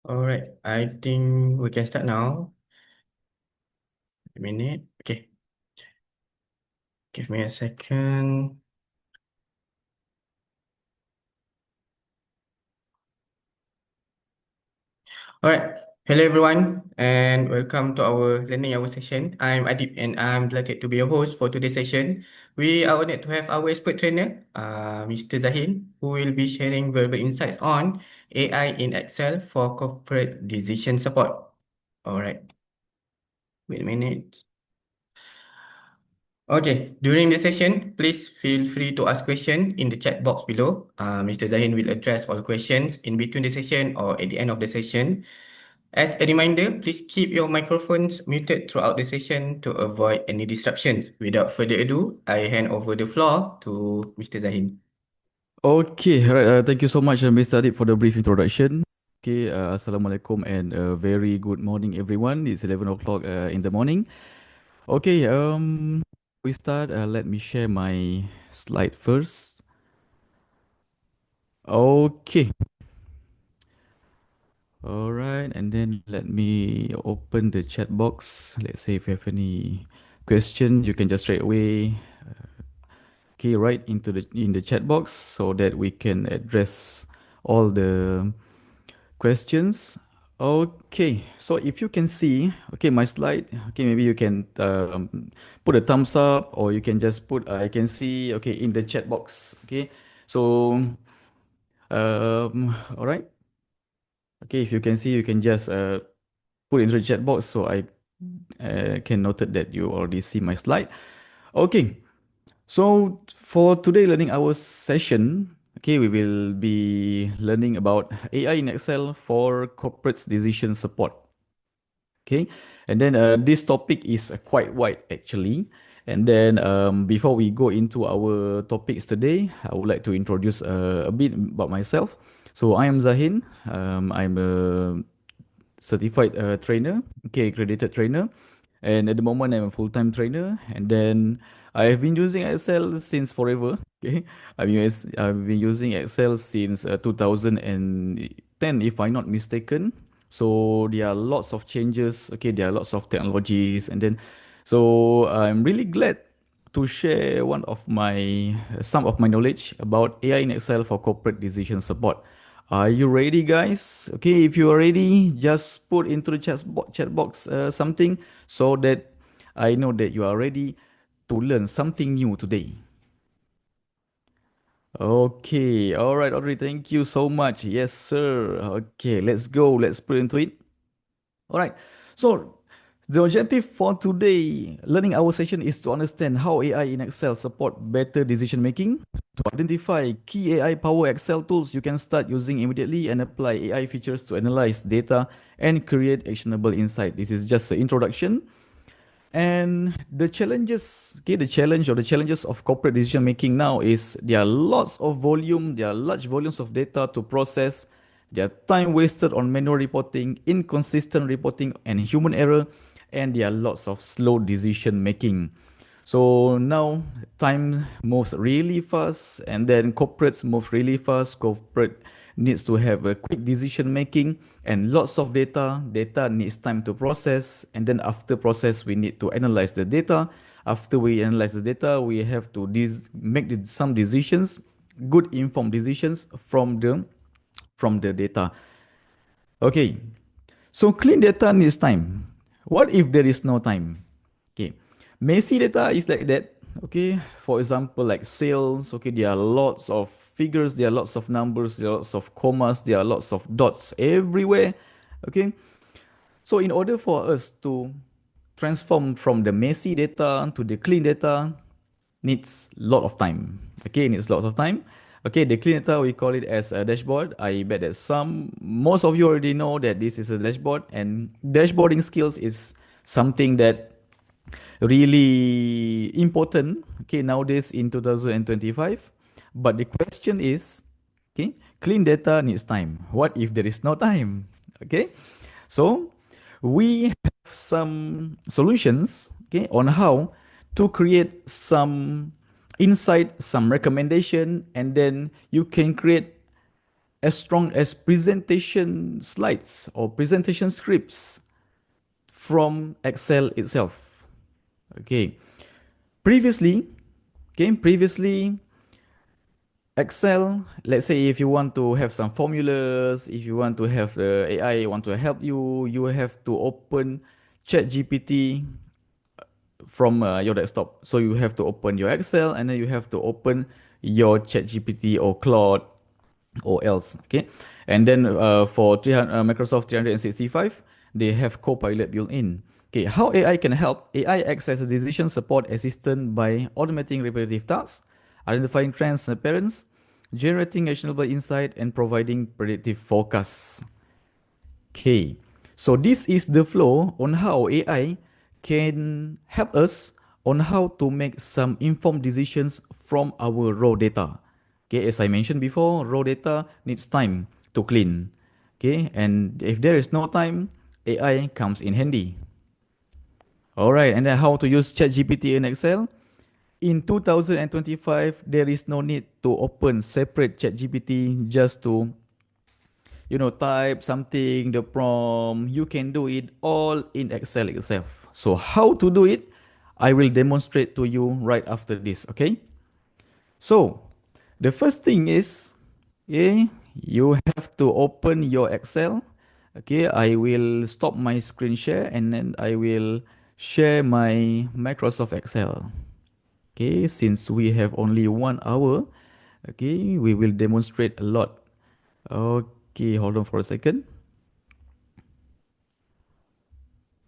All right, I think we can start now. A minute. Okay, give me a second. All right, hello everyone, and welcome to our learning hour session. I'm Adib, and I'm delighted to be your host for today's session. We are honored to have our expert trainer, Mr. Zahin, who will be sharing valuable insights on AI in Excel for corporate decision support. All right, wait a minute. Okay, during the session, please feel free to ask questions in the chat box below. Mr. Zahin will address all questions in between the session or at the end of the session. As a reminder, please keep your microphones muted throughout the session to avoid any disruptions. Without further ado, I hand over the floor to Mr. Zahin. Okay, right. Thank you so much, Mr. Adib, for the brief introduction. Okay, Assalamualaikum and a very good morning, everyone. It's 11 o'clock in the morning. Okay, we start. Let me share my slide first. Okay, all right, and then let me open the chat box. Let's say if you have any question, you can just straight away, okay, write into the chat box so that we can address all the questions. Okay, so if you can see, okay, my slide, okay, maybe you can put a thumbs up or you can just put, I can see, okay, in the chat box. Okay, so, all right. Okay, if you can see, you can just put into the chat box so I can note that you already see my slide. Okay, so for today learning our session, okay, we will be learning about AI in Excel for corporate decision support. Okay, and then this topic is quite wide actually. And then before we go into our topics today, I would like to introduce a bit about myself. So I am Zahin. I'm a certified trainer, okay, accredited trainer. And at the moment, I'm a full-time trainer. And then I have been using Excel since forever. Okay, I've been using Excel since 2010, if I'm not mistaken. So there are lots of changes. Okay, there are lots of technologies, and then so I'm really glad to share some of my knowledge about AI in Excel for corporate decision support. Are you ready, guys? Okay, if you are ready, just put into the chat box something so that I know that you are ready to learn something new today. Okay, all right, Audrey, thank you so much. Yes, sir. Okay, let's go. Let's put into it. All right. So the objective for today learning our session is to understand how AI in Excel support better decision making, to identify key AI power Excel tools you can start using immediately and apply AI features to analyze data and create actionable insight. This is just an introduction. And the challenges, okay, the challenge or the challenges of corporate decision making now is there are lots of volume, there are large volumes of data to process, there are time wasted on manual reporting, inconsistent reporting, and human error, and there are lots of slow decision making. So now time moves really fast, and then corporates move really fast. Corporate needs to have a quick decision making and lots of data. Data needs time to process, and then after process, we need to analyze the data. After we analyze the data, we have to make some decisions, good informed decisions from the data. Okay, so clean data needs time. What if there is no time? Okay, messy data is like that. Okay, for example, like sales. Okay, there are lots of figures, there are lots of numbers, there are lots of commas, there are lots of dots everywhere. Okay, so in order for us to transform from the messy data to the clean data, needs a lot of time. Okay, needs lots of time. Okay, the clean data we call it as a dashboard. I bet that most of you already know that this is a dashboard, and dashboarding skills is something that really important. Okay, nowadays in 2025. But the question is, okay, clean data needs time. What if there is no time? Okay, so we have some solutions, okay, on how to create some insight, some recommendation, and then you can create as strong as presentation slides or presentation scripts from Excel itself. Okay. Previously, previously Excel, let's say if you want to have some formulas, if you want to have the AI want to help you, you have to open ChatGPT from your desktop. So you have to open your Excel and then you have to open your ChatGPT or Claude or else. Okay, and then for 300, Microsoft 365, they have Copilot built in. Okay, how AI can help? AI acts as a decision support assistant by automating repetitive tasks, identifying trends and patterns, generating actionable insight, and providing predictive forecasts. Okay, so this is the flow on how AI can help us on how to make some informed decisions from our raw data. Okay, as I mentioned before, raw data needs time to clean. Okay, and if there is no time, AI comes in handy. All right, and then how to use ChatGPT in Excel? In 2025, there is no need to open separate ChatGPT just to type something, the prompt. You can do it all in Excel itself. So how to do it? I will demonstrate to you right after this, okay? So the first thing is, okay, you have to open your Excel. Okay, I will stop my screen share and then I will share my Microsoft Excel. Okay, since we have only 1 hour, okay, we will demonstrate a lot. Okay, hold on for a second.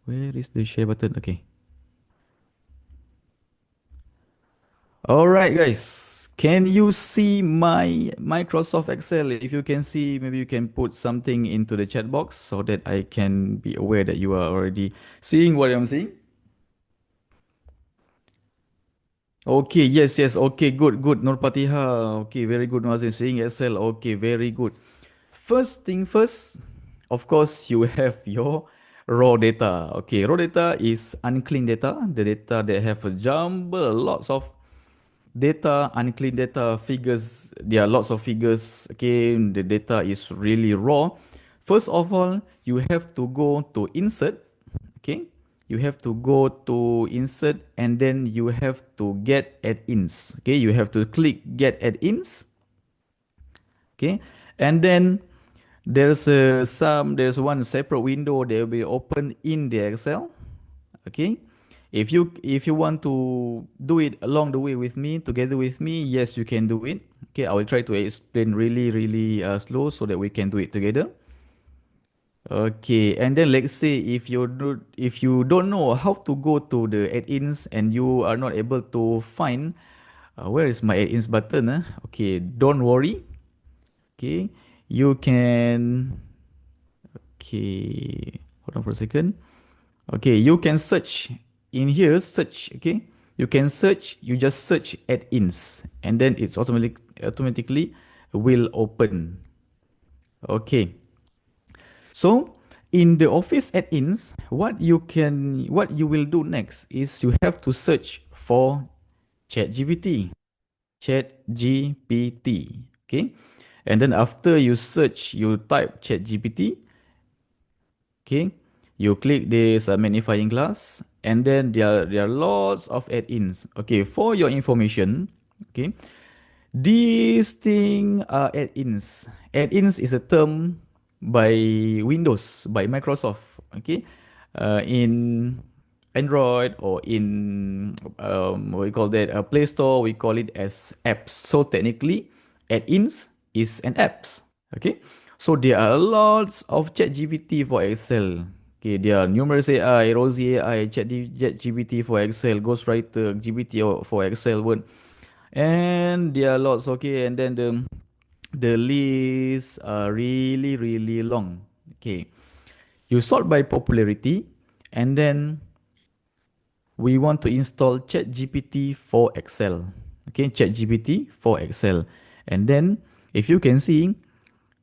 Where is the share button? Okay. All right, guys. Can you see my Microsoft Excel? If you can see, maybe you can put something into the chat box so that I can be aware that you are already seeing what I'm seeing. Okay, yes, yes. Okay, good, good. Nurpatiha. Okay, very good. Nazin seeing Excel. Okay, very good. First thing first, of course, you have your raw data. Okay, raw data is unclean data, the data that have a jumble, lots of data, unclean data, figures. There are lots of figures. Okay, the data is really raw. First of all, you have to go to insert. Okay, you have to go to insert and then you have to get add-ins. Okay, you have to click get add-ins. Okay, and then there's one separate window that will be open in the Excel. Okay, if you want to do it along the way with me, together with me, yes, you can do it. Okay, I will try to explain really really slow so that we can do it together. Okay, and then let's say if you don't know how to go to the add-ins and you are not able to find where is my add-ins button. Okay, don't worry. Okay, you can. Okay, hold on for a second. Okay, you can search in here, search. Okay, you can search, you just search add-ins and then it's automatically will open. Okay, so in the Office add-ins, what you will do next is you have to search for ChatGPT. ChatGPT. Okay. And then after you search, you type ChatGPT. Okay. You click this magnifying glass, and then there are lots of add-ins. Okay. For your information, okay, these thing are add-ins. Add-ins is a term by Windows, by Microsoft. Okay, in Android or in what we call that Play Store, we call it as apps. So technically, add-ins is an apps. Okay, so there are lots of ChatGPT for Excel. Okay, there are numerous AI, Rosie AI, ChatGPT for Excel, Ghostwriter, GPT for Excel Word, and there are lots. Okay, and then the lists are really really long. Okay, you sort by popularity, and then we want to install ChatGPT for Excel. Okay, ChatGPT for Excel. And then if you can see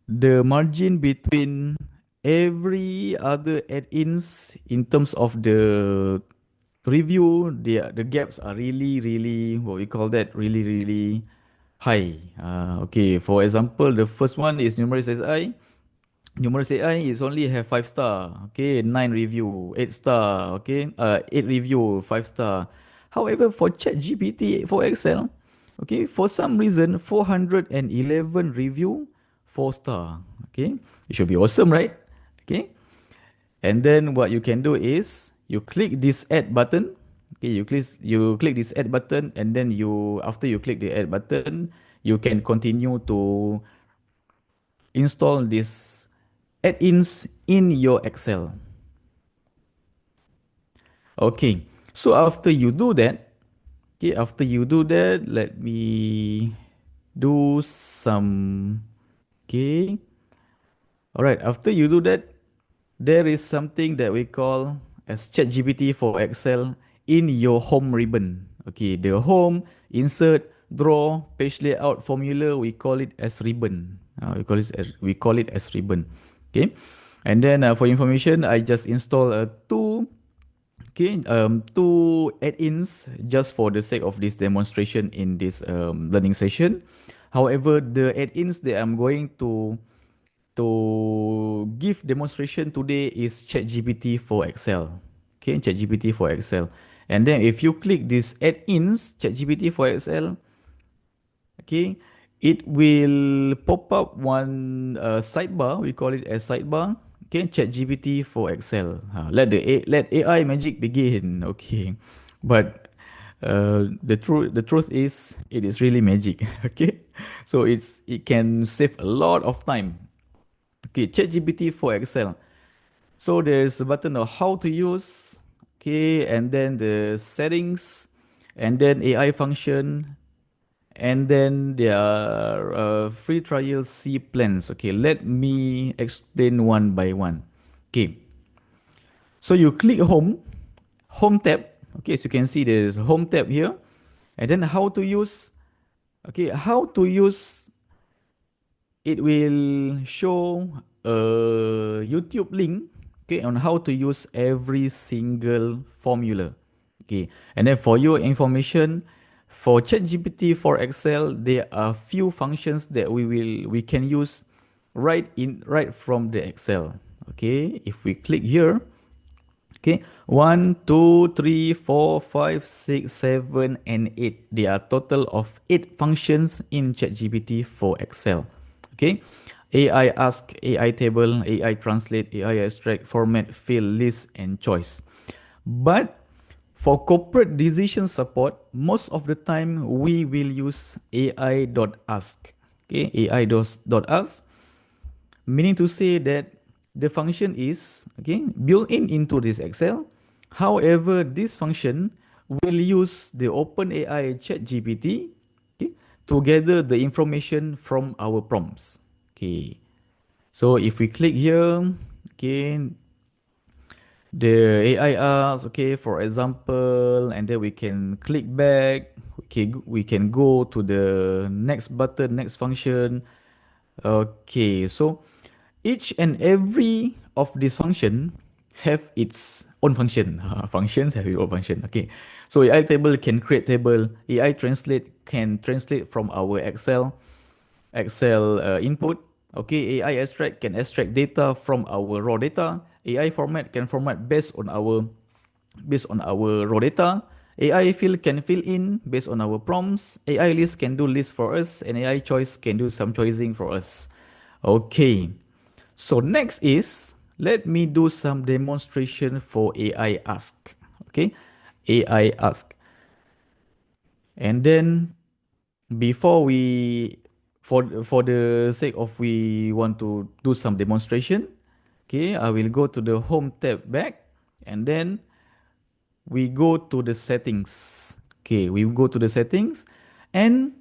the margin between every other add-ins in terms of the review, the gaps are really really what we call that really really high. Okay, for example, the first one is numerous SI. Numerous AI is only have 5 star. Okay, 9 review, 8 star. Okay, 8 review, 5 star. However, for ChatGPT for Excel, okay, for some reason 411 review, 4 star. Okay, it should be awesome, right? Okay, and then what you can do is you click this add button. Okay, you click this add button, and then you after you click the add button, you can continue to install this add-ins in your Excel. Okay, so after you do that, okay, after you do that, let me do some. Okay, all right. After you do that, there is something that we call as ChatGPT for Excel in your home ribbon. Okay, the home, insert, draw, page layout formula, we call it as ribbon. We call it as ribbon. Okay, and then for information, I just install two add-ins just for the sake of this demonstration in this learning session. However, the add-ins that I'm going to give demonstration today is ChatGPT for Excel. Okay, ChatGPT for Excel. And then if you click this add-ins, ChatGPT for Excel, okay, it will pop up one sidebar. We call it a sidebar. Okay, ChatGPT for Excel. Let AI magic begin. Okay, but the truth is it is really magic. Okay, so it can save a lot of time. Okay, ChatGPT for Excel. So there's a button of how to use, okay, and then the settings, and then AI function, and then there are free trial C plans. Okay, let me explain one by one. Okay, so you click home tab. Okay, so you can see there is a home tab here, and then how to use. Okay, how to use, it will show a YouTube link, okay, on how to use every single formula. Okay, and then for your information, for ChatGPT for Excel, there are few functions that we can use right from the Excel. Okay, if we click here, okay, 1, 2, 3, 4, 5, 6, 7, and 8. There are total of 8 functions in ChatGPT for Excel. Okay, AI ask, AI table, AI translate, AI extract, format, fill, list, and choice. But for corporate decision support, most of the time we will use AI.ask. Okay, AI.ask, meaning to say that the function is, okay, built in into this Excel. However, this function will use the OpenAI ChatGPT, okay, to gather the information from our prompts. Okay, so if we click here, okay, the AI asks, okay, for example, and then we can click back. Okay, we can go to the next button, next function. Okay, so each and every of this function have its own function. Functions have its own function. Okay, so AI table can create table. AI translate can translate from our Excel input. Okay, AI extract can extract data from our raw data. AI format can format based on our raw data. AI fill can fill in based on our prompts. AI list can do list for us, and AI choice can do some choosing for us. Okay, so next is let me do some demonstration for AI ask. Okay, AI ask, and then before we for the sake of we want to do some demonstration, okay, I will go to the home tab back, and then we go to the settings. Okay, we go to the settings, and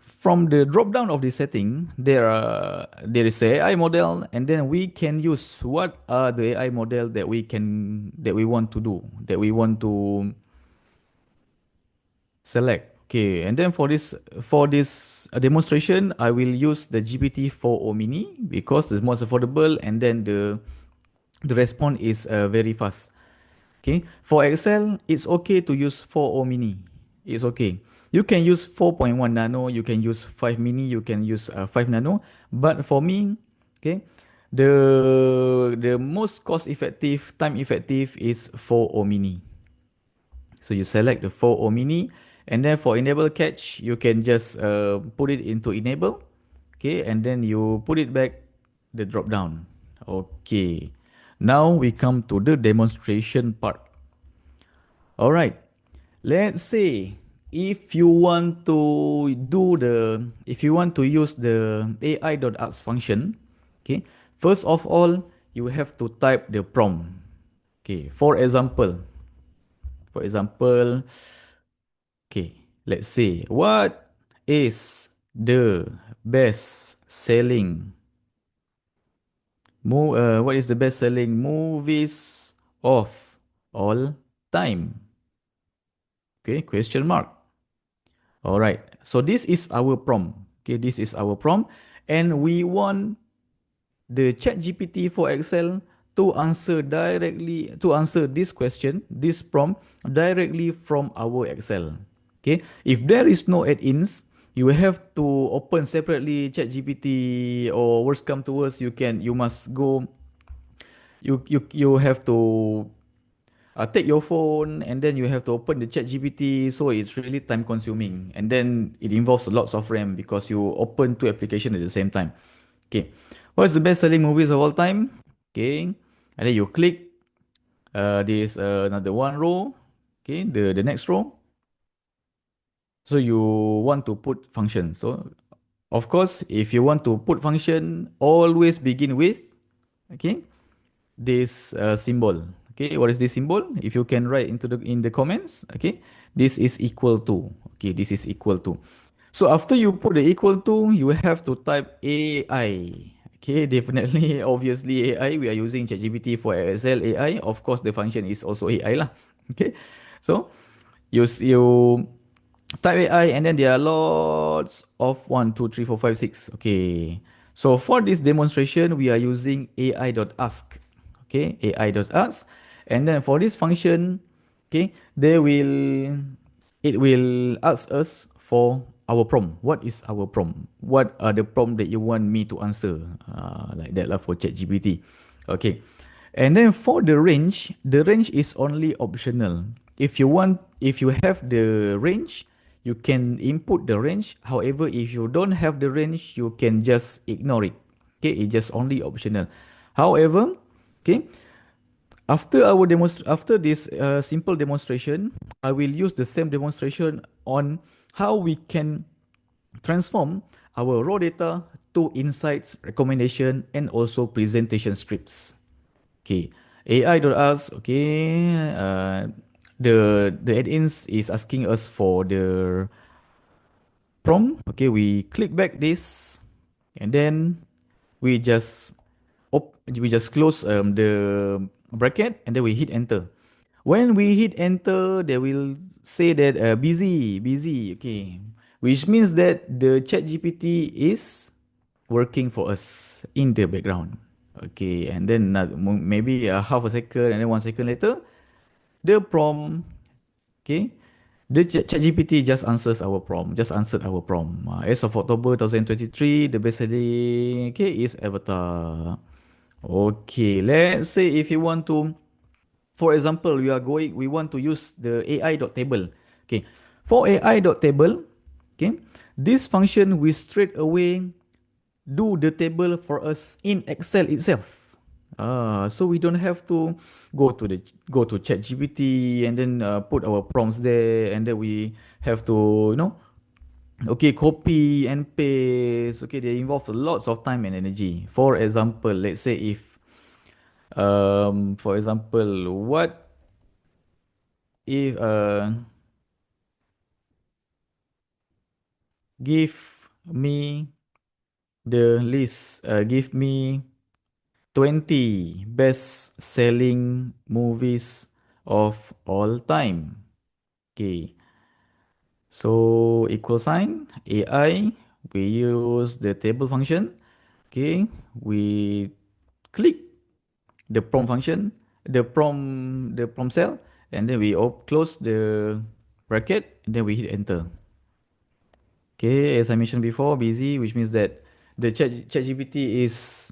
from the drop down of the setting, there is a AI model, and then we can use what are the AI model that we want to do, that we want to select. Okay, and then for this demonstration, I will use the GPT-4o Mini because it's most affordable, and then the response is very fast. Okay, for Excel, it's okay to use 4o Mini. It's okay. You can use 4.1 nano, you can use 5 mini, you can use 5 nano. But for me, okay, the most cost effective, time effective is 4O mini. So you select the 4O mini, and then for enable catch, you can just put it into enable, okay, and then you put it back the drop down. Okay. Now we come to the demonstration part. All right. Let's say if you want to if you want to use the AI.ask function, okay, first of all, you have to type the prompt. Okay, for example, okay, let's say what is the best selling what is the best selling movies of all time? Okay, question mark. All right. So this is our prompt. Okay, this is our prompt, and we want the ChatGPT for Excel to answer this question, this prompt directly from our Excel. Okay. If there is no add-ins, you will have to open separately ChatGPT, or worst come to worst, you must go you have to take your phone, and then you have to open the chat GPT, so it's really time consuming, and then it involves lots of RAM because you open two applications at the same time. Okay, what's the best selling movies of all time? Okay, and then you click this another one row. Okay, the next row, so you want to put function. So of course, if you want to put function, always begin with, okay, this symbol. Okay, what is this symbol? If you can write in the comments. Okay, this is equal to. Okay, this is equal to. So after you put the equal to, you have to type AI. Okay, definitely, obviously AI. We are using ChatGPT for Excel AI. Of course, the function is also AI lah. Okay, so you type AI, and then there are lots of 1, 2, 3, 4, 5, 6. Okay. So for this demonstration, we are using AI.ask. Okay, AI.ask. And then for this function, okay, it will ask us for our prompt. What is our prompt? What are the prompt that you want me to answer? Like that lah for ChatGPT. Okay. And then for the range is only optional. If you have the range, you can input the range. However, if you don't have the range, you can just ignore it. Okay, it's just only optional. However, okay, after this simple demonstration, I will use the same demonstration on how we can transform our raw data to insights, recommendation, and also presentation scripts. Okay, AI.us. Okay, the add-ins is asking us for the prompt. Okay, we click back this, and then we just we just close the bracket, and then we hit enter. When we hit enter, they will say that busy, busy. Okay, which means that the chat GPT is working for us in the background. Okay, and then maybe half a second, and then 1 second later, the prompt, okay, the ChatGPT just answers our prompt, just answered our prompt. As of October 2023, the best selling, okay, is Avatar. Okay, let's say if you want to, for example, we want to use the AI.table. Okay, for AI.table, okay, this function will straight away do the table for us in Excel itself. So we don't have to go to ChatGPT, and then put our prompts there, and then we have to, okay, copy and paste. Okay, they involve lots of time and energy. For example, let's say if for example, what if give me the list, give me 20 best selling movies of all time. Okay. So equal sign AI, we use the table function. Okay. We click the prompt function, the prompt cell, and then we close the bracket, and then we hit enter. Okay, as I mentioned before, busy, which means that the ChatGPT is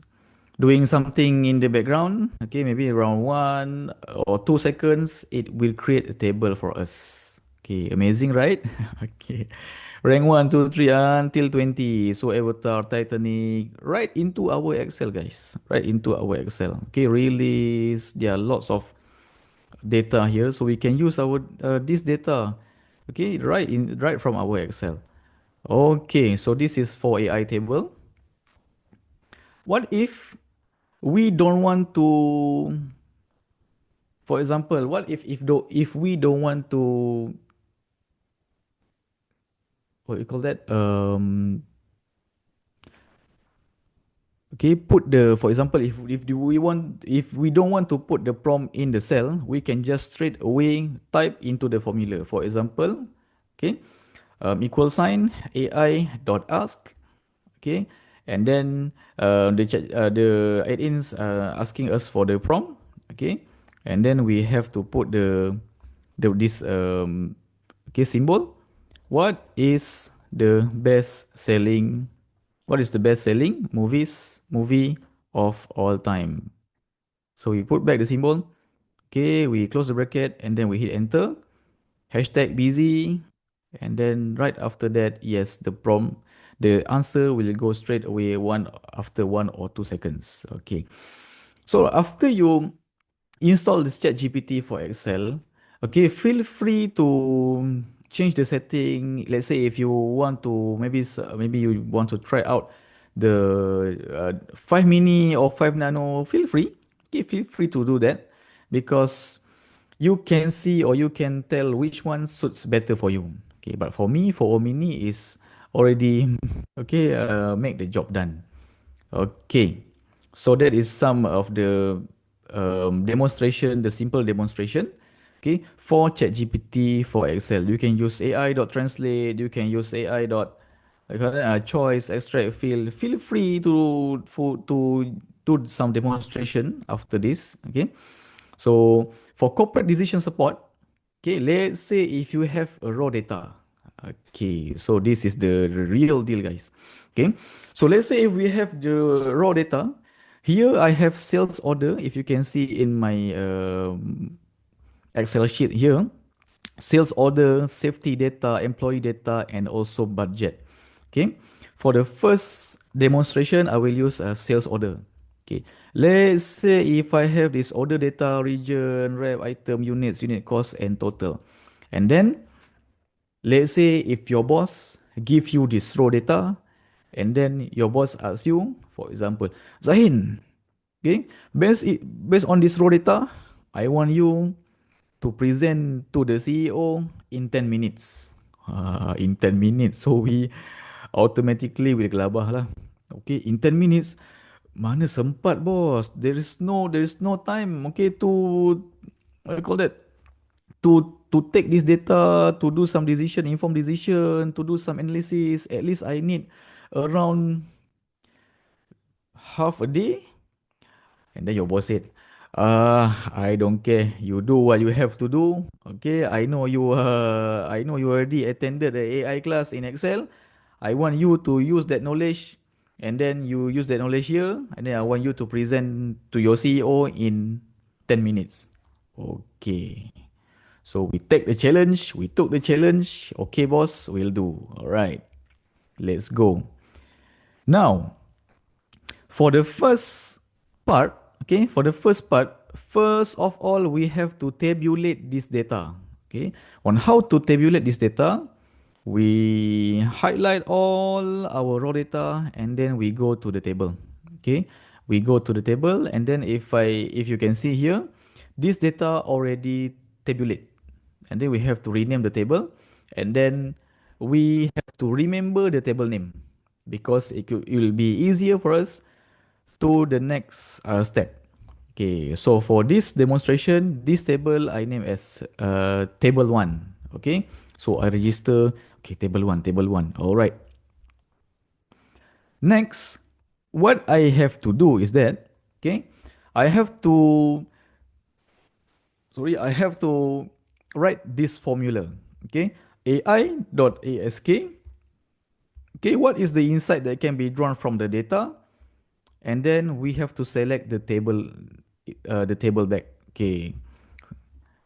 doing something in the background. Okay, maybe around 1 or 2 seconds, it will create a table for us. Okay, amazing, right? Okay, rank 1, 2, 3 until 20. So Avatar, Titanic, right into our Excel, guys. Right into our Excel. Okay, release. There are lots of data here, so we can use our this data. Okay, right from our Excel. Okay, so this is for AI table. What if we don't want to, for example, what if we don't want to, what you call that? Okay, put the, for example, if we don't want to put the prompt in the cell, we can just straight away type into the formula. For example, okay, equal sign AI dot ask. Okay, and then the add-ins asking us for the prompt. Okay, and then we have to put the this okay symbol. what is the best selling what is the best selling movie of all time? So we put back the symbol. Okay, we close the bracket and then we hit enter. Hashtag busy. And then right after that, yes, the answer will go straight away after 1 or 2 seconds. Okay. So after you install this chat GPT for Excel, okay, feel free to change the setting. Let's say if you want to, maybe you want to try out the 5 mini or 5 nano, feel free. Okay, feel free to do that because you can see or you can tell which one suits better for you. Okay, but for me, for Omini is already okay, make the job done. Okay, so that is some of the demonstration, the simple demonstration. Okay, for ChatGPT for Excel, you can use AI.translate, you can use AI dot choice, extract, fill. Feel free to do some demonstration after this. Okay, so for corporate decision support, okay, let's say if you have a raw data. Okay, so this is the real deal, guys. Okay, so let's say if we have the raw data, here I have sales order. If you can see in my Excel sheet here, sales order, safety data, employee data, and also budget. Okay. For the first demonstration, I will use a sales order. Okay. Let's say if I have this order data, region, rep, item, units, unit cost, and total. And then let's say if your boss give you this raw data, and then your boss asks you, for example, Zahin, okay, based on this raw data, I want you to present to the CEO in 10 minutes. In 10 minutes. So we automatically will gelabah lah. Okay, in 10 minutes, mana sempat bos? There is no time, okay, to, what you call that? To take this data, to do some decision, informed decision, to do some analysis. At least I need around half a day. And then your boss said, I don't care. You do what you have to do. Okay, I know you already attended the AI class in Excel. I want you to use that knowledge, and then you use that knowledge here, and then I want you to present to your CEO in 10 minutes. Okay. So we take the challenge, we took the challenge. Okay, boss, we'll do. All right. Let's go. Now, for the first part, okay, for the first part, first of all, we have to tabulate this data. Okay, on how to tabulate this data, we highlight all our raw data and then we go to the table. Okay, we go to the table and then if you can see here, this data already tabulate, and then we have to rename the table, and then we have to remember the table name because it will be easier for us to the next step. Okay, so for this demonstration, this table I name as table 1. Okay, so I register, okay, table 1. All right. Next, what I have to do is that, okay, I have to, I have to write this formula. Okay, ai.ask Okay, what is the insight that can be drawn from the data? And then we have to select the table back. Okay,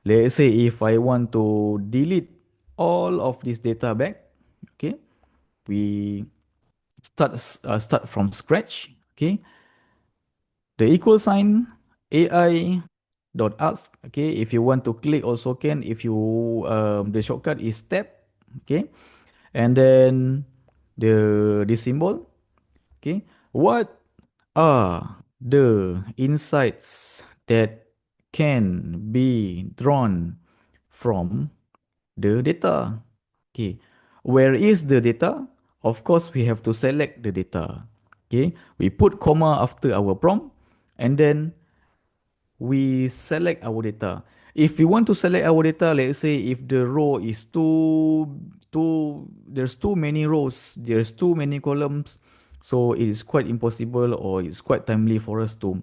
let's say if I want to delete all of this data back, okay, we start from scratch. Okay, the equal sign AI dot ask. Okay, if you want to click also can. If you the shortcut is tab. Okay, and then this symbol. Okay, what are the insights that can be drawn from the data? Okay, where is the data? Of course, we have to select the data. Okay, we put comma after our prompt, and then we select our data. If we want to select our data, let's say if the row is there's too many rows, there's too many columns, so it is quite impossible or it's quite timely for us to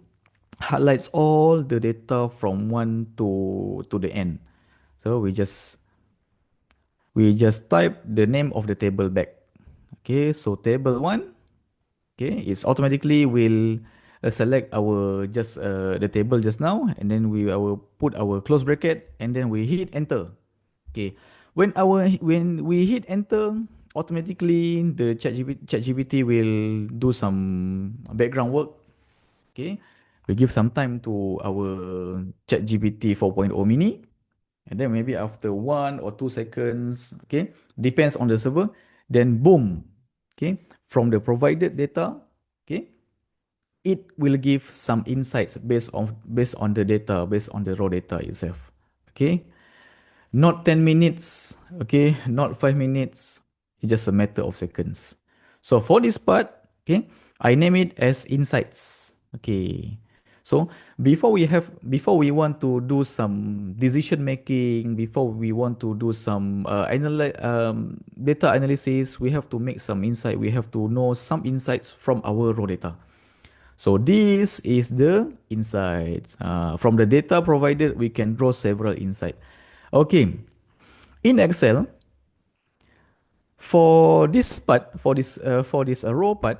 highlights all the data from one to the end. So we just type the name of the table back. Okay, so table one. Okay, it's automatically will select our just the table just now, and then we will put our close bracket, and then we hit enter. Okay, when we hit enter, automatically the ChatGPT will do some background work. Okay, we give some time to our ChatGPT 4.0 mini, and then maybe after 1 or 2 seconds, okay, depends on the server, then boom, okay, from the provided data, okay, it will give some insights based on the data, based on the raw data itself. Okay, not 10 minutes, okay, not 5 minutes, it's just a matter of seconds. So for this part, okay, I name it as insights. Okay, so before we want to do some decision making, before we want to do some data analysis, we have to make some insight, we have to know some insights from our raw data. So this is the insights. From the data provided, we can draw several insights. Okay, in Excel, for this row part,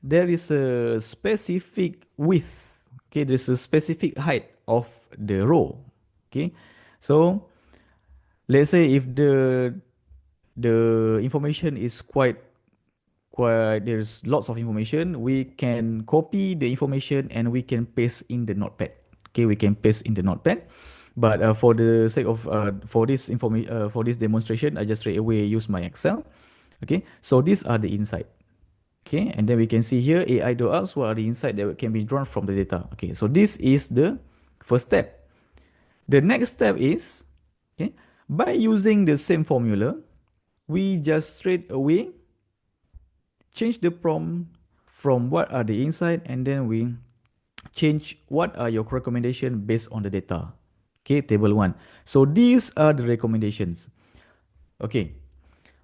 there is a specific width. Okay, there's a specific height of the row. Okay, so let's say if the information is quite there's lots of information, we can copy the information and we can paste in the notepad. Okay, we can paste in the notepad, but for the sake of for this demonstration, I just straight away use my Excel. Okay, so these are the insight. Okay, and then we can see here AI to us what are the insight that can be drawn from the data. Okay, so this is the first step. The next step is, okay, by using the same formula, we just straight away change the prompt from what are the insight, and then we change what are your recommendation based on the data. Okay, table one. So these are the recommendations. Okay,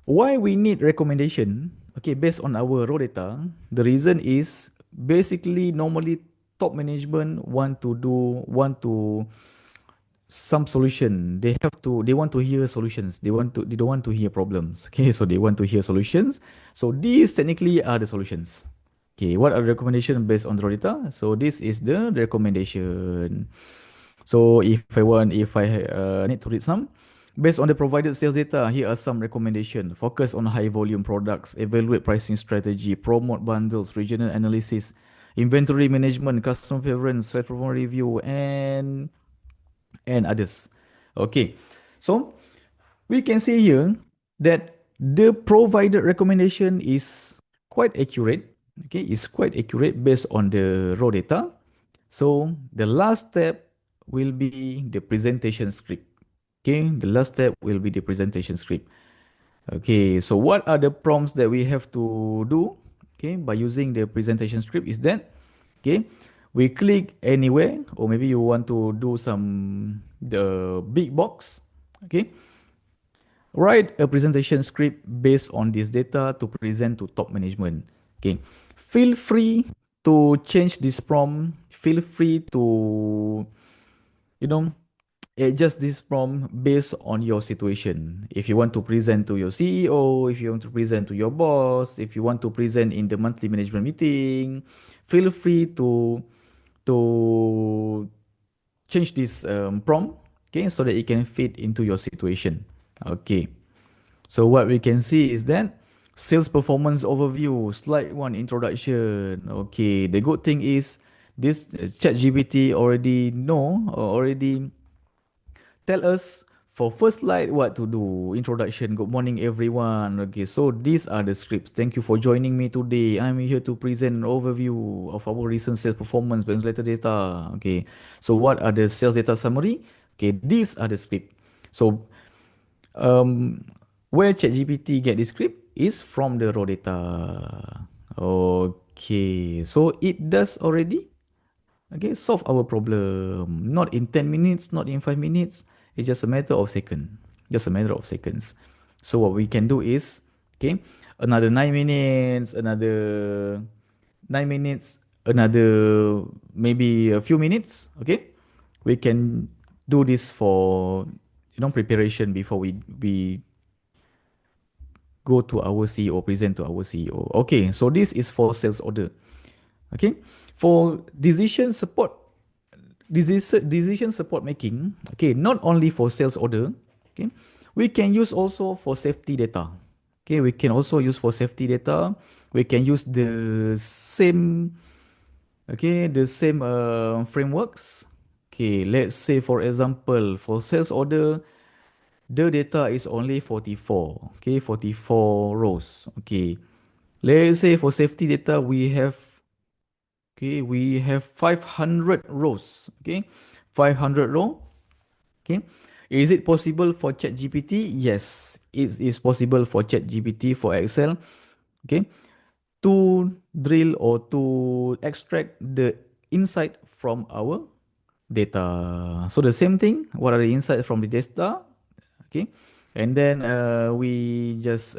why we need recommendation? Okay, based on our raw data, the reason is basically normally top management want to some solution. They want to hear solutions. They don't want to hear problems. Okay, so they want to hear solutions. So these technically are the solutions. Okay, what are the recommendation based on the raw data? So this is the recommendation. So if I need to read some, based on the provided sales data, here are some recommendation. Focus on high volume products, evaluate pricing strategy, promote bundles, regional analysis, inventory management, customer preference, self performance review, and others. Okay, so we can see here that the provided recommendation is quite accurate. Okay, it's quite accurate based on the raw data. So the last step will be the presentation script. Okay, the last step will be the presentation script. Okay, so what are the prompts that we have to do? Okay, by using the presentation script is that, okay, we click anywhere, or maybe you want to do some the big box. Okay, write a presentation script based on this data to present to top management. Okay, feel free to change this prompt. Feel free to, you know, adjust this prompt based on your situation. If you want to present to your CEO, if you want to present to your boss, if you want to present in the monthly management meeting, feel free to change this prompt, okay, so that it can fit into your situation. Okay. So what we can see is that sales performance overview, slide one, introduction. Okay, the good thing is this ChatGPT already know or already tell us for first slide what to do. Introduction, good morning everyone. Okay, so these are the scripts. Thank you for joining me today. I'm here to present an overview of our recent sales performance based on latest data. Okay, so what are the sales data summary? Okay, these are the script. So um, where ChatGPT get this script is from the raw data. Okay, so it does already solve our problem. Not in 10 minutes, not in 5 minutes. It's just a matter of second. Just a matter of seconds. So what we can do is, okay, another 9 minutes, another 9 minutes, another maybe a few minutes, okay? We can do this for preparation before we go to our CEO, present to our CEO. Okay, so this is for sales order. Okay, for decision support making. Okay, not only for sales order. Okay, we can use also for safety data. Okay, we can also use for safety data. We can use the same frameworks. Okay, let's say for example for sales order the data is only 44. Okay, 44 rows. Okay, let's say for safety data we have 500 rows. Okay, 500 row. Okay, is it possible for ChatGPT? Yes, it is possible for ChatGPT for Excel. Okay, to drill or to extract the insight from our data. So the same thing. What are the insights from the data? Okay, and then we just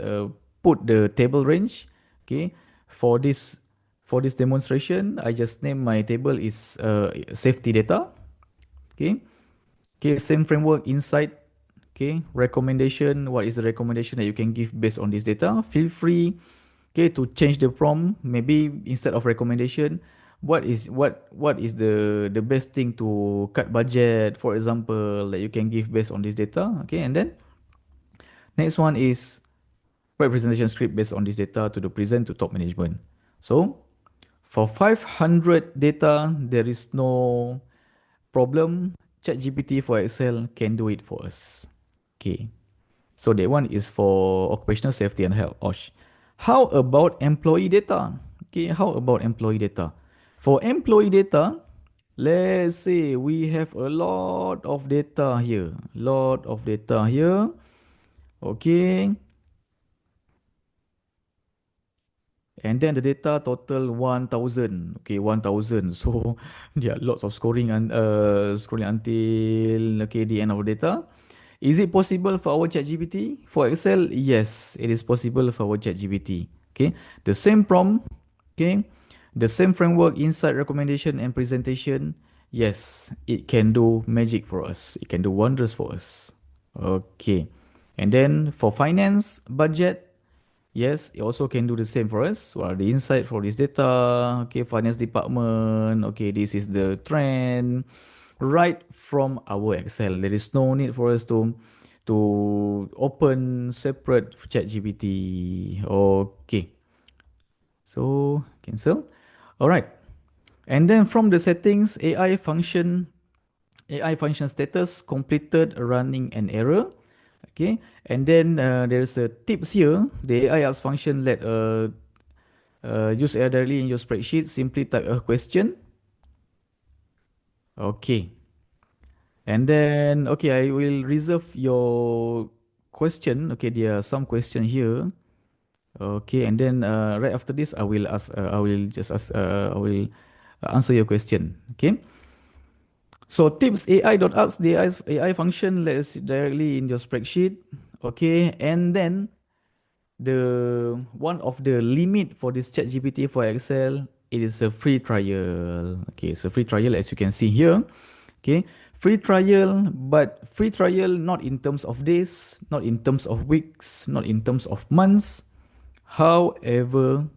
put the table range. Okay, for this for this demonstration I just name my table is safety data. Okay, okay, same framework insight. Okay, recommendation, what is the recommendation that you can give based on this data? Feel free, okay, to change the prompt. Maybe instead of recommendation, what is the best thing to cut budget, for example, that you can give based on this data. Okay, and then next one is representation script based on this data to the present to top management. So for 500 data, there is no problem. ChatGPT for Excel can do it for us. Okay. So that one is for occupational safety and health. OSH. How about employee data? Okay, how about employee data? For employee data, let's say we have a lot of data here. Lot of data here. Okay. And then the data total 1000. Okay, 1000. So there are lots of scrolling until okay the end of the data. Is it possible for our ChatGPT? For Excel, yes, it is possible for our ChatGPT. Okay, the same prompt, okay, the same framework, insight, recommendation, and presentation. Yes, it can do magic for us. It can do wonders for us. Okay, and then for finance, budget, yes, it also can do the same for us. What are the insight for this data? Okay, finance department. Okay, this is the trend right from our Excel. There is no need for us to open separate ChatGPT. Okay, so cancel. All right, and then from the settings, AI function status completed running an error. Okay, and then there's a tips here. The AI asks function let use AI directly in your spreadsheet. Simply type a question. Okay, and then okay, I will reserve your question. Okay, there are some question here. Okay, and then right after this, I will answer your question. Okay. So tips AI dot ask the AI function let us directly in your spreadsheet. Okay, and then the one of the limit for this chat GPT for Excel, it is a free trial. Okay, it's a free trial as you can see here. Okay, Free trial, but free trial not in terms of days, not in terms of weeks, not in terms of months. However,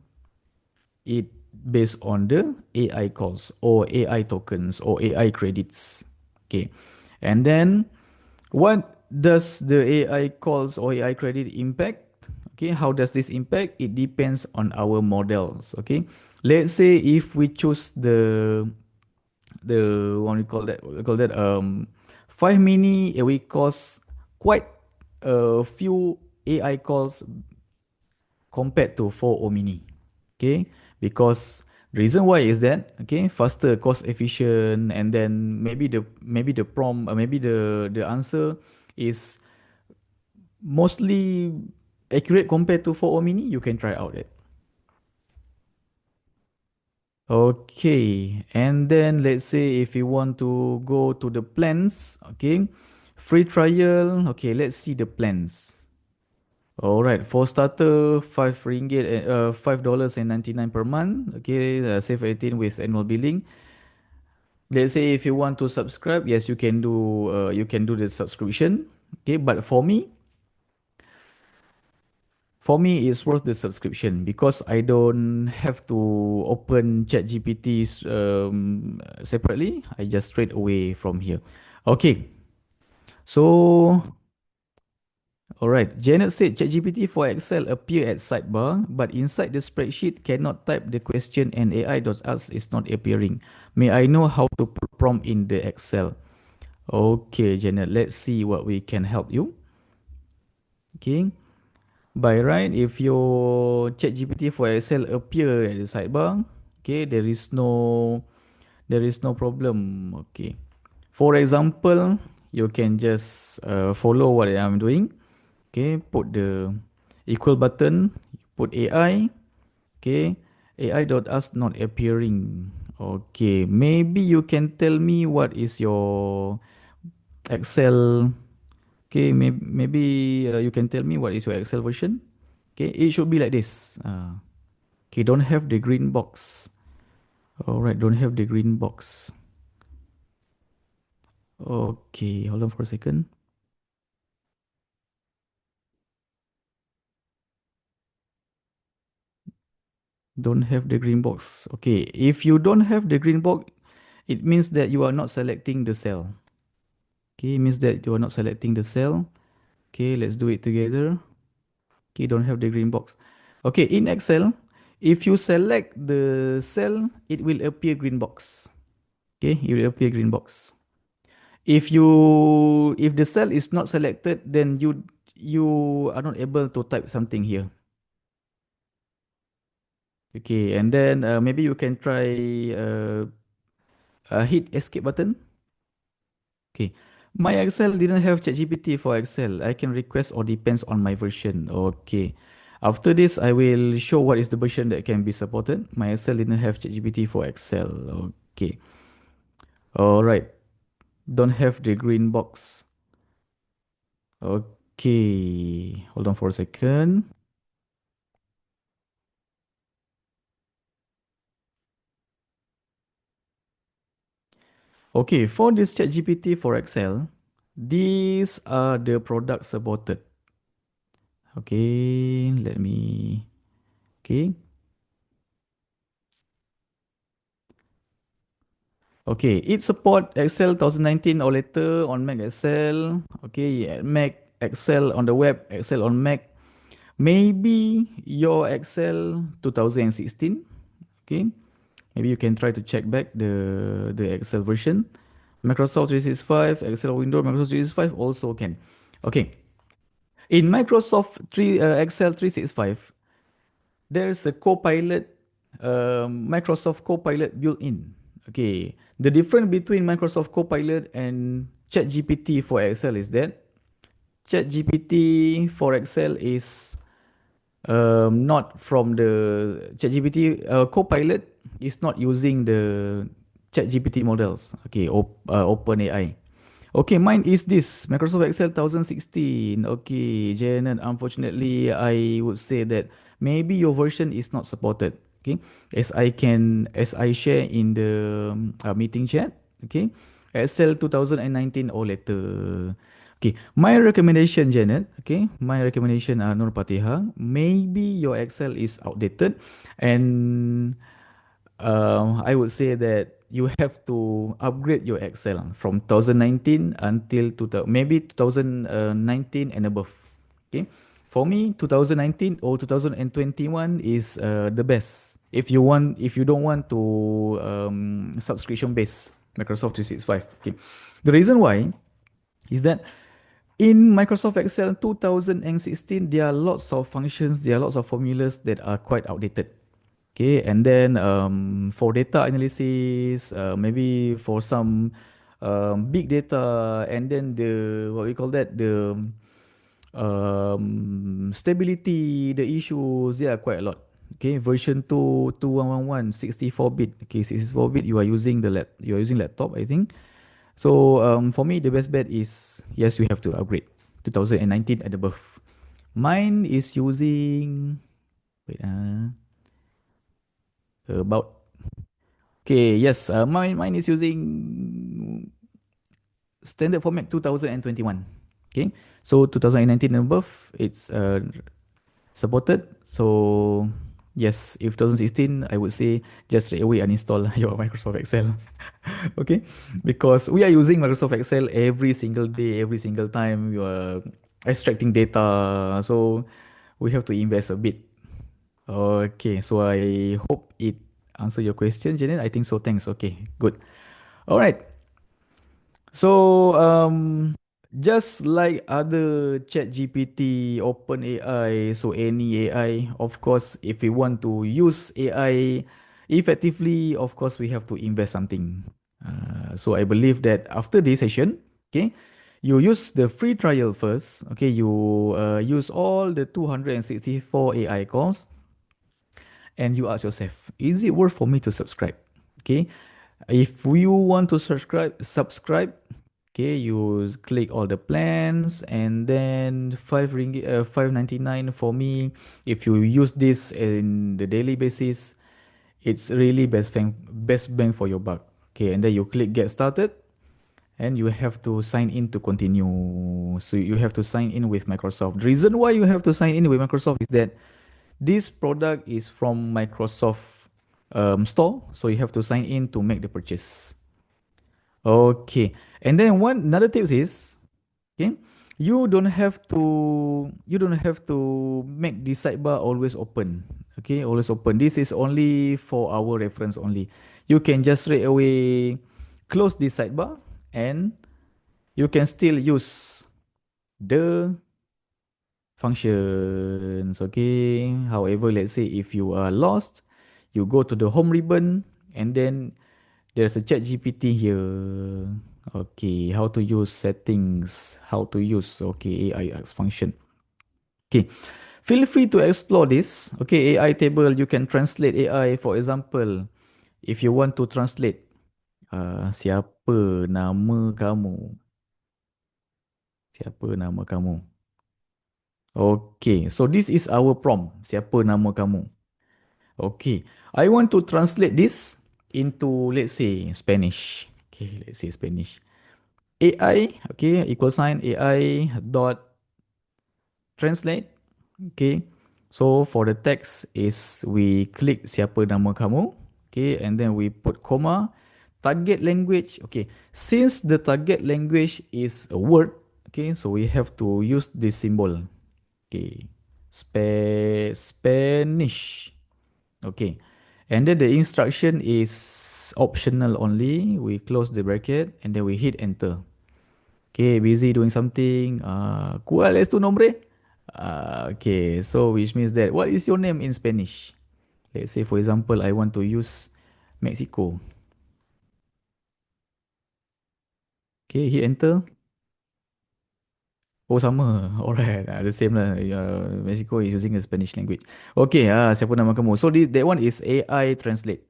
it based on the AI calls or AI tokens or AI credits. Okay. And then what does the AI calls or AI credit impact? Okay, how does this impact? It depends on our models. Okay. Let's say if we choose the what we call that 5 mini, we cost quite a few AI calls compared to 4 mini. Okay, because reason why is that, okay, faster, cost efficient, and then maybe the prompt, maybe the answer is mostly accurate compared to 4 mini. You can try out it. Okay, and then let's say if you want to go to the plans, okay, free trial. Okay, let's see the plans. All right, for starter, $5.99 per month. Okay, save 18 with annual billing. Let's say if you want to subscribe, yes, you can do the subscription. Okay, but for me, it's worth the subscription because I don't have to open ChatGPT separately. I just straight away from here. Okay, so all right. Janet said ChatGPT for Excel appear at sidebar, but inside the spreadsheet cannot type the question and AI.ask is not appearing. May I know how to put prompt in the Excel? Okay, Janet, let's see what we can help you. Okay. By right, if your ChatGPT for Excel appear at the sidebar, okay, there is no problem. Okay. For example, you can just follow what I'm doing. Okay, put the equal button, put AI. Okay, AI.ask not appearing. Okay, maybe you can tell me what is your Excel. Okay, maybe you can tell me what is your Excel version. Okay, it should be like this. Okay, don't have the green box. All right, don't have the green box. Okay, hold on for a second. Don't have the green box. Okay, if you don't have the green box, it means that you are not selecting the cell. Okay, it means that you are not selecting the cell. Okay, let's do it together. Okay, don't have the green box. Okay, in Excel, if you select the cell, it will appear green box. Okay, it will appear green box. If the cell is not selected, then you are not able to type something here. Okay, and then maybe you can try hit escape button. Okay. My Excel didn't have ChatGPT for Excel. I can request or depends on my version. Okay. After this, I will show what is the version that can be supported. My Excel didn't have ChatGPT for Excel. Okay. All right. Don't have the green box. Okay. Hold on for a second. Okay, for this ChatGPT for Excel, these are the products supported. Okay, let me. Okay. Okay, it support Excel 2019 or later on Mac Excel. Okay, yeah, Mac Excel on the web, Excel on Mac. Maybe your Excel 2016. Okay, maybe you can try to check back the Excel version. Microsoft 365, Excel Windows, Microsoft 365 also can. Okay, in Microsoft 3 Excel 365, there's a Copilot, Microsoft Copilot built-in. Okay, the difference between Microsoft Copilot and ChatGPT for Excel is that ChatGPT for Excel is not from the ChatGPT. Copilot is not using the ChatGPT models. Okay, OpenAI. Okay, mine is this Microsoft Excel 2016. Okay, Janet, unfortunately, I would say that maybe your version is not supported. Okay, as I share in the meeting chat. Okay, Excel 2019 or later. Okay, my recommendation, Janet. Okay, my recommendation, Nur Patiha. Maybe your Excel is outdated, and I would say that you have to upgrade your Excel from 2019 until maybe 2019 and above. Okay, for me, 2019 or 2021 is the best. If you don't want to subscription based Microsoft 365. Okay, the reason why is that in Microsoft Excel 2016, there are lots of functions, there are lots of formulas that are quite outdated. Okay, and then for data analysis, maybe for some big data, and then the what we call that, the stability, the issues, there are quite a lot. Okay, version 2, 2111, 64-bit. Okay, 64-bit, you are using laptop, I think. So for me, the best bet is yes, you have to upgrade 2019 and above. Mine is using wait about okay, yes, mine is using standard format 2021. Okay, so 2019 and above, it's supported. So yes, if 2016, I would say just straight away uninstall your Microsoft Excel. Okay, because we are using Microsoft Excel every single day, every single time you are extracting data. So we have to invest a bit. Okay, so I hope it answer your question, Janet. I think so. Thanks. Okay, good. All right. So, just like other Chat GPT, Open AI, so any AI, of course, if we want to use AI effectively, of course, we have to invest something. So I believe that after this session, okay, you use the free trial first. Okay, you use all the 264 AI calls, and you ask yourself, is it worth for me to subscribe? Okay, if you want to subscribe, okay, you click all the plans, and then 5 ringgit, 5.99 for me. If you use this in the daily basis, it's really best bang for your buck. Okay, and then you click get started, and you have to sign in to continue. So you have to sign in with Microsoft. The reason why you have to sign in with Microsoft is that this product is from Microsoft store, so you have to sign in to make the purchase. Okay, and then one another tips is, okay, you don't have to make the sidebar always open. Okay, always open. This is only for our reference only. You can just straight away close this sidebar, and you can still use the functions. Okay, however, let's say if you are lost, you go to the home ribbon, and then there's a chat GPT here. Okay, how to use settings, how to use, okay, AI Ask function. Okay, feel free to explore this. Okay, AI table, you can translate AI. For example, if you want to translate, siapa nama kamu? Siapa nama kamu? Okay, so this is our prompt. Siapa nama kamu? Okay, I want to translate this into, let's say, Spanish. Okay, let's say Spanish. AI, okay, equal sign AI dot translate. Okay, so for the text is we click siapa nama kamu. Okay, and then we put comma. Target language. Okay, since the target language is a word, okay, so we have to use this symbol. Okay, Spanish. Okay, and then the instruction is optional only. We close the bracket, and then we hit enter. Okay, busy doing something. ¿Cuál es tu nombre? Okay, so which means that what is your name in Spanish? Let's say, for example, I want to use Mexico. Okay, hit enter. Oh, sama. Alright, the same lah. Mexico is using the Spanish language. Okay, siapa nama kamu? So that one is AI translate.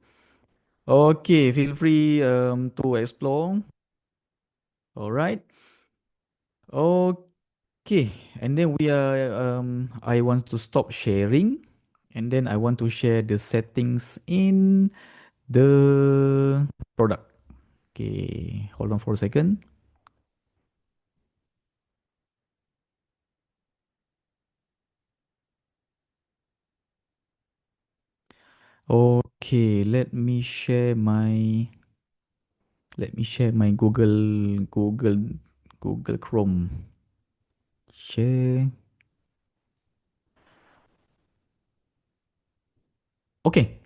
Okay, feel free to explore. Alright. Okay, and then I want to stop sharing, and then I want to share the settings in the product. Okay, hold on for a second. Okay, let me share my Google Chrome. Share. Okay.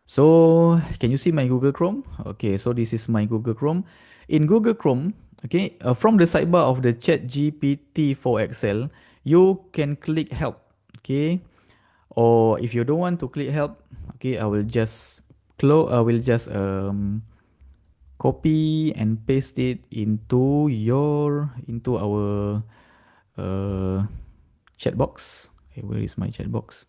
So can you see my Google Chrome? Okay, so this is my Google Chrome. In Google Chrome, okay, from the sidebar of the Chat GPT for Excel, you can click help. Okay, or if you don't want to click help, okay, I will just copy and paste it into our uh, chat box. Okay, where is my chat box?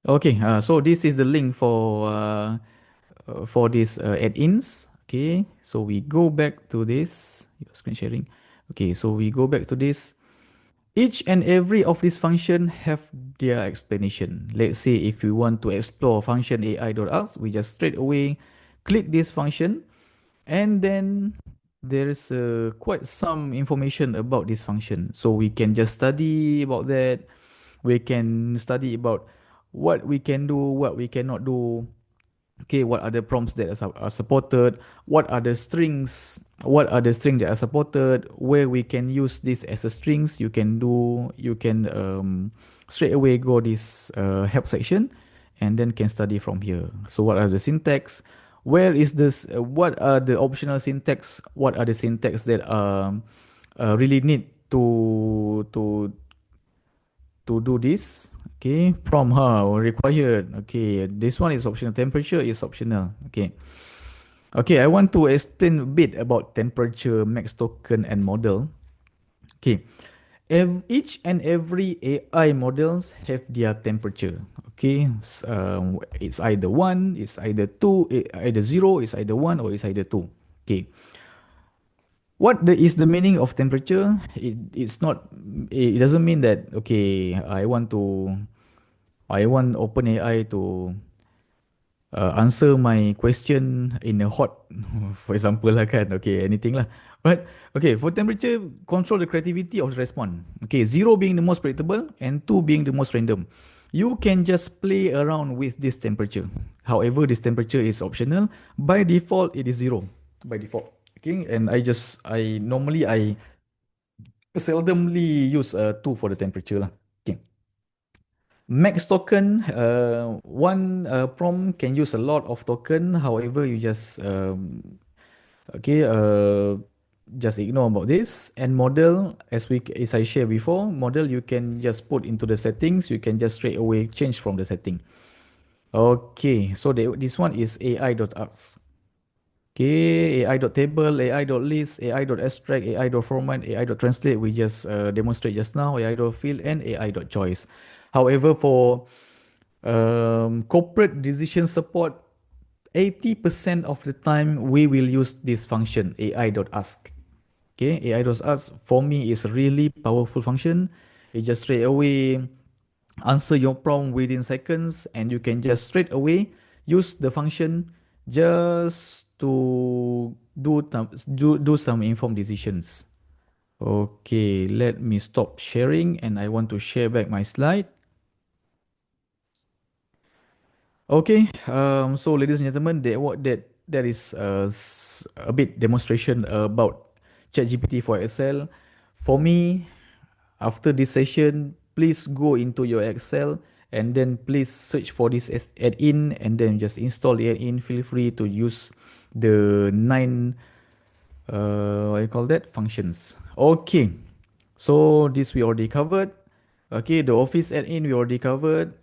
Okay, so this is the link for this add-ins. Okay, so we go back to this screen sharing. Okay, so we go back to this. Each and every of these function have their explanation. Let's say if we want to explore function ai.args, we just straight away click this function, and then there's quite some information about this function. So we can just study about that. We can study about what we can do, what we cannot do. Okay, what are the prompts that are supported, what are the strings that are supported, where we can use this as a strings. You can straight away go this help section, and then can study from here. So what are the syntax, where is this what are the optional syntax, what are the syntax that really need to do this. Okay, from her required. Okay, this one is optional, temperature is optional. Okay, okay, I want to explain a bit about temperature, max token, and model. Okay, each and every AI models have their temperature. Okay, it's either one, it's either two, either zero, it's either one, or it's either two. Okay, is the meaning of temperature? It's not. It doesn't mean that okay. I want OpenAI to answer my question in a hot, for example lah kan. Okay, anything lah. Right? Okay, for temperature, control the creativity of the response. Okay, zero being the most predictable and two being the most random. You can just play around with this temperature. However, this temperature is optional. By default, it is zero. By default. Okay, and I normally I seldomly use two for the temperature lah. Okay. Max token, one prompt can use a lot of token. However, you okay, just ignore about this. And model, as I shared before, model you can just put into the settings. You can just straight away change from the setting. Okay, so this one is AI.args. Okay, AI.table, AI.list, AI.abstract, AI.format, AI.translate. We just demonstrate just now, AI.field, and AI.choice. However, for corporate decision support, 80% of the time we will use this function, AI.ask. Okay, AI.ask for me is a really powerful function. It just straight away answer your prompt within seconds, and you can just straight away use the function just to do some informed decisions. Okay, let me stop sharing, and I want to share back my slide. Okay, so ladies and gentlemen, that is a bit demonstration about ChatGPT for Excel. For me, after this session, please go into your Excel, and then please search for this add-in, and then just install the add-in. Feel free to use the nine what you call that, functions. Okay, so this we already covered. Okay, the office add-in we already covered.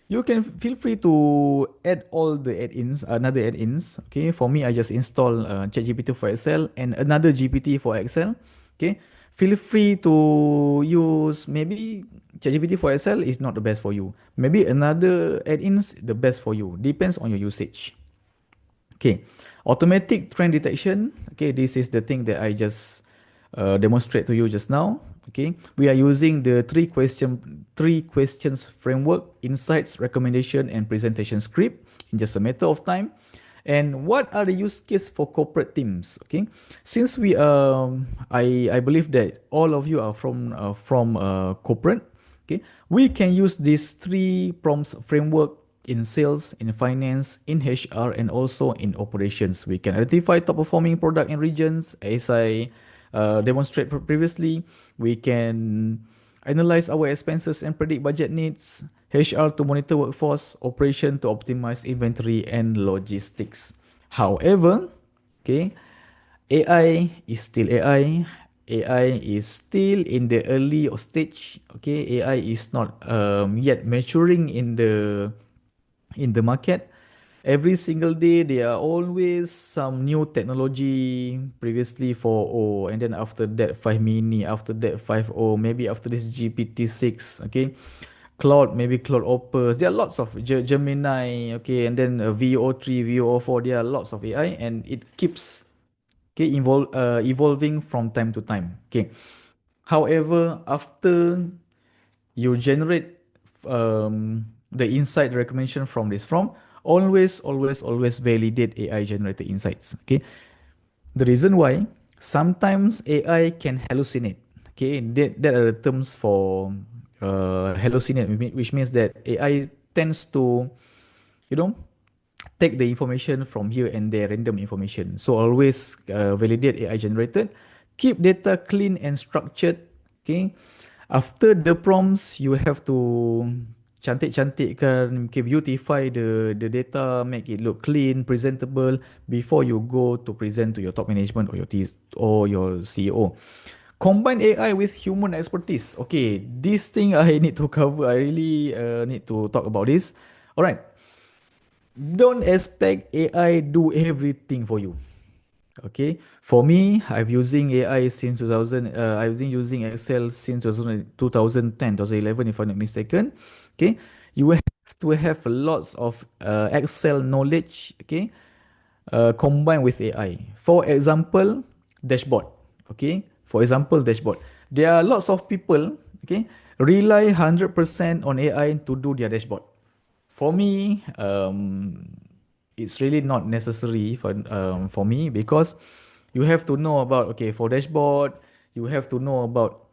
You can feel free to add all the add-ins, another add-ins. Okay, for me I just install ChatGPT for Excel and another GPT for Excel. Okay, feel free to use, maybe ChatGPT for Excel is not the best for you, maybe another add-ins the best for you, depends on your usage. Okay, automatic trend detection. Okay, this is the thing that I just demonstrate to you just now. Okay, we are using the three questions framework: insights, recommendation, and presentation script in just a matter of time. And what are the use case for corporate teams? Okay, since I believe that all of you are from corporate. Okay, we can use these three prompts framework in sales, in finance, in HR, and also in operations. We can identify top performing product and regions, as I demonstrate previously. We can analyze our expenses and predict budget needs, HR to monitor workforce, operation to optimize inventory and logistics. However, okay, AI is still AI. AI is still in the early stage. Okay, AI is not yet maturing in the market. Every single day, there are always some new technology. Previously 4.0, and then after that 5 mini, after that 5.0, maybe after this GPT-6. Okay, Cloud, maybe Cloud Opus. There are lots of Gemini. Okay, and then VO3, VO4. There are lots of AI, and it keeps evolving from time to time. Okay, however, after you generate the insight recommendation from this from, always validate AI generated insights. Okay, the reason why, sometimes AI can hallucinate. Okay, that are the terms for hallucinate, which means that AI tends to, you know, take the information from here and there, random information. So always validate AI generated. Keep data clean and structured. Okay. After the prompts, you have to cantik-cantikkan, okay, beautify the data, make it look clean, presentable before you go to present to your top management or your CEO. Combine AI with human expertise. Okay, this thing I need to cover. I really need to talk about this. All right. Don't expect AI do everything for you. Okay. For me, I've using AI since 2000. I've been using Excel since 2010, 2011, if I'm not mistaken. Okay. You have to have lots of Excel knowledge. Okay. Combined with AI. For example, dashboard. Okay. For example, dashboard. There are lots of people. Okay. Rely 100% on AI to do their dashboard. For me, it's really not necessary for me, because you have to know about, okay, for dashboard, you have to know about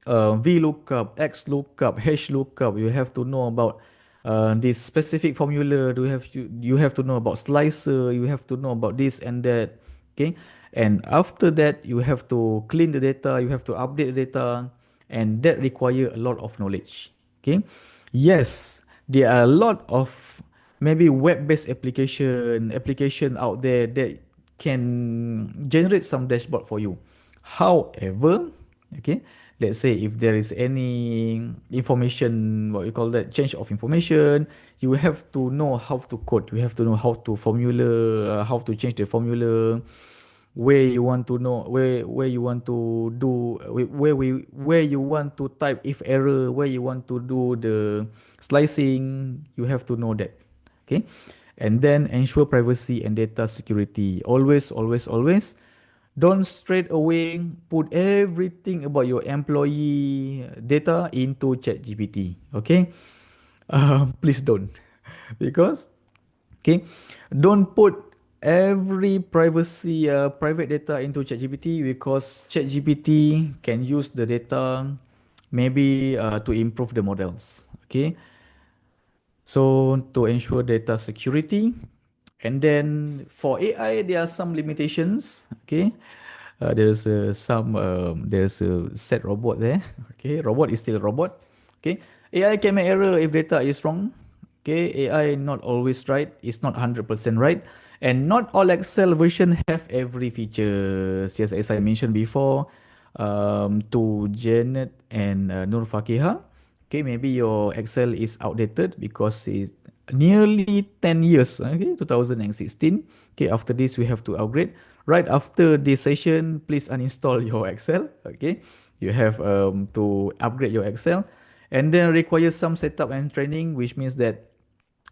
VLOOKUP, XLOOKUP, HLOOKUP. You have to know about this specific formula. You have to know about slicer. You have to know about this and that. Okay, and after that, you have to clean the data. You have to update the data, and that require a lot of knowledge. Okay, yes, there are a lot of maybe web-based application out there that can generate some dashboard for you. However, okay, let's say if there is any information, what you call that, change of information, you have to know how to code. You have to know how to how to change the formula, where you want to know, where you want to do, where you want to type if error, where you want to do the slicing. You have to know that. Okay, and then ensure privacy and data security. Always don't straight away put everything about your employee data into ChatGPT. Okay, please don't. Because, okay, don't put every private data into ChatGPT, because ChatGPT can use the data maybe to improve the models. Okay, so to ensure data security, and then for AI, there are some limitations. Okay, there's a set robot there. Okay, robot is still a robot. Okay, AI can make error if data is wrong. Okay, AI not always right. It's not 100% right, and not all Excel version have every feature. Yes, as I mentioned before, to Janet and Nur Fakiha. Okay, maybe your Excel is outdated because it's nearly 10 years. Okay, 2016. Okay, after this, we have to upgrade. Right after this session, please uninstall your Excel. Okay, you have to upgrade your Excel, and then require some setup and training, which means that,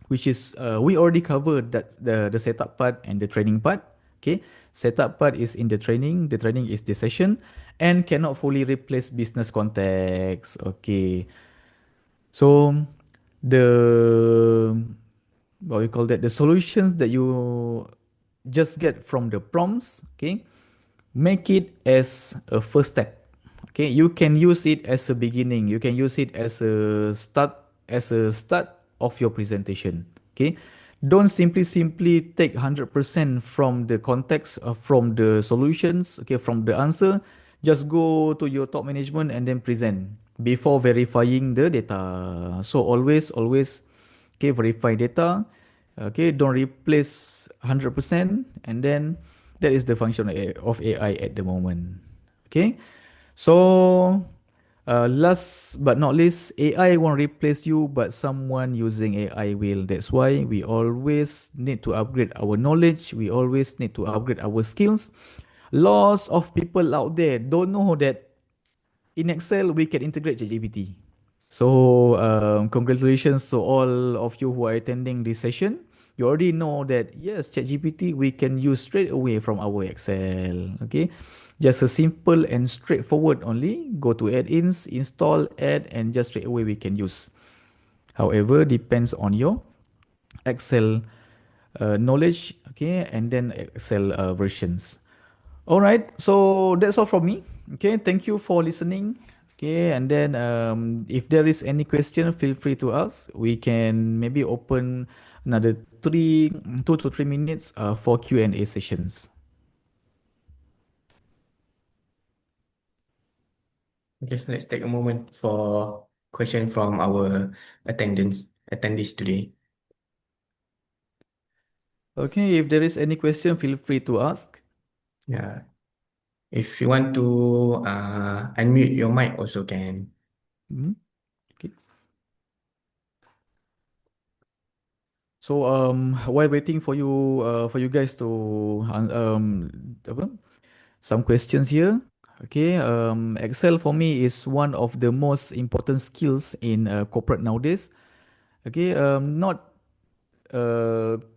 we already covered that the setup part and the training part. Okay, setup part is in the training is the session, and cannot fully replace business context. Okay, so the what we call that, the solutions that you just get from the prompts, okay, make it as a first step. Okay, you can use it as a beginning, you can use it as a start of your presentation. Okay, don't simply take 100% from the context, from the solutions, okay, from the answer. Just go to your top management and then present before verifying the data. So always, okay, verify data. Okay, don't replace 100%, and then that is the function of AI at the moment. Okay, so last but not least, AI won't replace you, but someone using AI will. That's why we always need to upgrade our knowledge. We always need to upgrade our skills. Lots of people out there don't know that in Excel we can integrate ChatGPT. So congratulations to all of you who are attending this session. You already know that yes, ChatGPT we can use straight away from our Excel. Okay, just a simple and straightforward only. Go to add-ins, install, add, and just straight away we can use. However, depends on your Excel knowledge. Okay, and then Excel versions. All right, so that's all from me. Okay, thank you for listening. Okay, and then if there is any question, feel free to ask. We can maybe open another 2 to 3 minutes for Q&A sessions. Okay, let's take a moment for question from our attendees today. Okay, if there is any question, feel free to ask. Yeah, if you want to unmute your mic, also can. Mhm. Okay. So while waiting for you guys to apa? Some questions here. Okay, Excel for me is one of the most important skills in corporate nowadays. Okay, not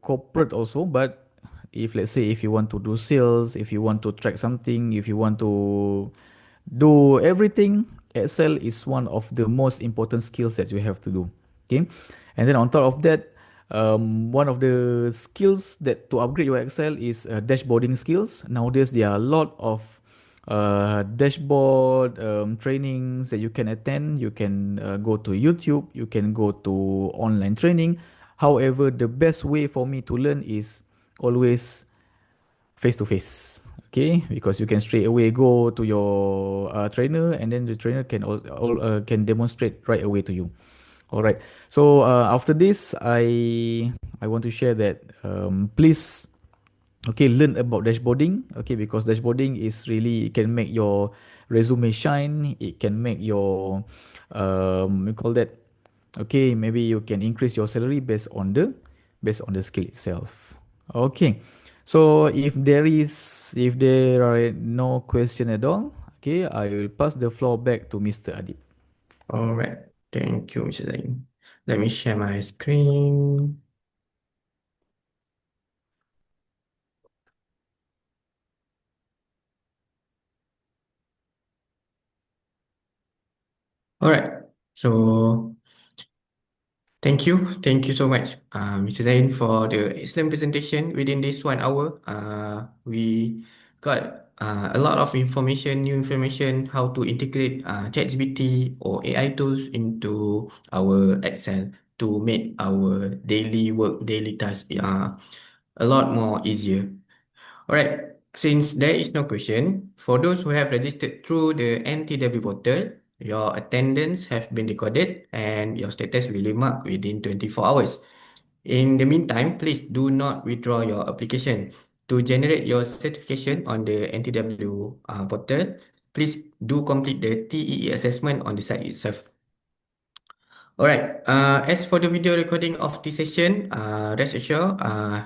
corporate also, but if let's say if you want to do sales, if you want to track something, if you want to do everything, Excel is one of the most important skills that you have to do. Okay, and then on top of that, one of the skills that to upgrade your Excel is dashboarding skills. Nowadays, there are a lot of dashboard trainings that you can attend. You can go to YouTube, you can go to online training. However, the best way for me to learn is always face to face. Okay, because you can straight away go to your trainer, and then the trainer can can demonstrate right away to you. All right. So after this, I want to share that please, okay, learn about dashboarding. Okay, because dashboarding is really, it can make your resume shine. It can make your we call that, okay, maybe you can increase your salary based on the skill itself. Okay, so if there are no question at all, okay, I will pass the floor back to Mr. Adib. All right, thank you, Mr. Zain. Let me share my screen. All right, so thank you so much, Mr. Zain, for the excellent presentation within this 1 hour. We got a lot of information, new information, how to integrate ChatGPT or AI tools into our Excel to make our daily work, daily tasks a lot more easier. All right. Since there is no question, for those who have registered through the NTW portal, your attendance have been recorded and your status will be marked within 24 hours. In the meantime, please do not withdraw your application. To generate your certification on the NTW portal, please do complete the TEE assessment on the site itself. Alright, as for the video recording of this session, rest assured,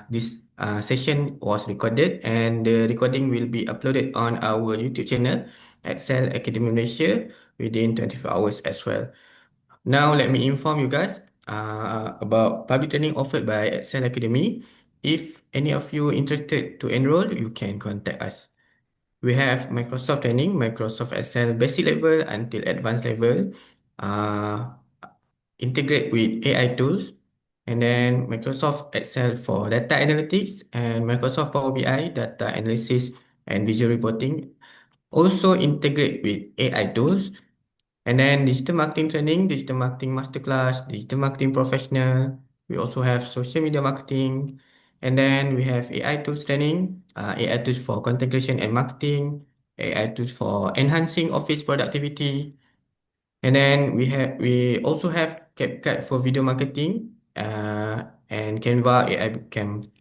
this session was recorded and the recording will be uploaded on our YouTube channel, Excel Academy Malaysia, within 24 hours as well. Now, let me inform you guys about public training offered by Excel Academy. if any of you interested to enroll, you can contact us. We have Microsoft training, Microsoft Excel basic level until advanced level, uh, integrate with AI tools, and then Microsoft Excel for data analytics and Microsoft Power BI data analysis and visual reporting. Also integrate with AI tools. And then digital marketing training, digital marketing masterclass, digital marketing professional. We also have social media marketing. And then we have AI tools training, AI tools for content creation and marketing, AI tools for enhancing office productivity. And then we also have CapCut for video marketing, and Canva AI Bootcamp.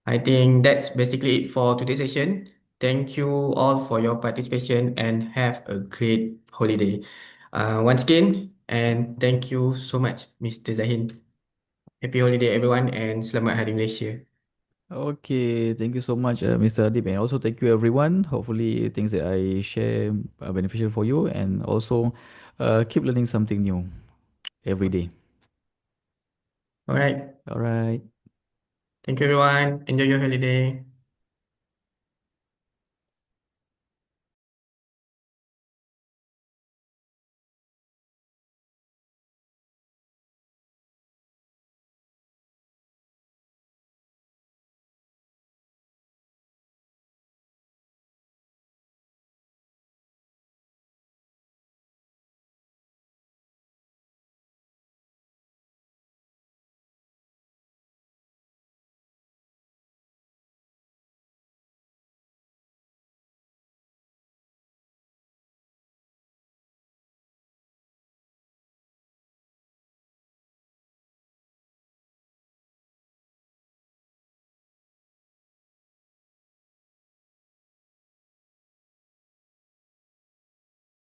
I think that's basically it for today's session. Thank you all for your participation and have a great holiday. Once again, and thank you so much, Mr. Zahin. Happy holiday, everyone, and Selamat Hari Malaysia. Okay, thank you so much, Mr. Adib, and also thank you everyone. Hopefully, things that I share are beneficial for you, and also keep learning something new every day. All right. All right. Thank you, everyone. Enjoy your holiday.